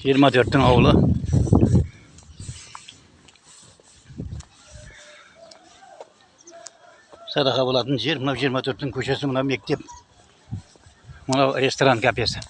...24'ün avlu. Sadaka buladın yer, 24'ün köşesi, buna mektep. Buna restoran kafesi.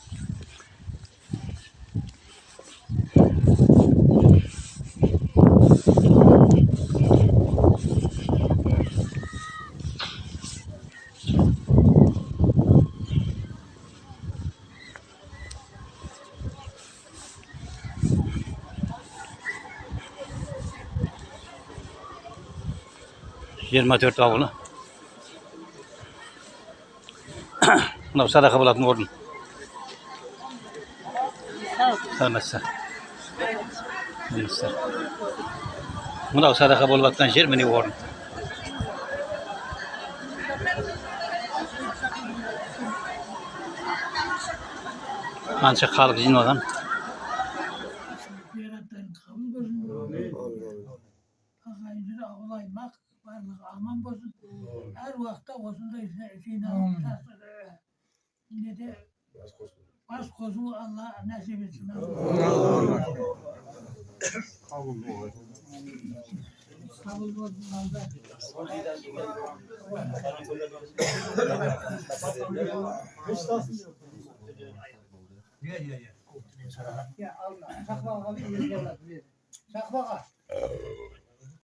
Yirmi dört avlu. Buna sadaka buladın ordun. Sağlamazsa. Buna sadaka bulmaktan yer mi ne ordun? Ancak halk izin olan. Aman bozun. Her vakta olsun da şeyine ne de baş kozu Allah nasip etsin. Kabul olsun Allah. Ya Allah. Çakmağa bir çakmağa.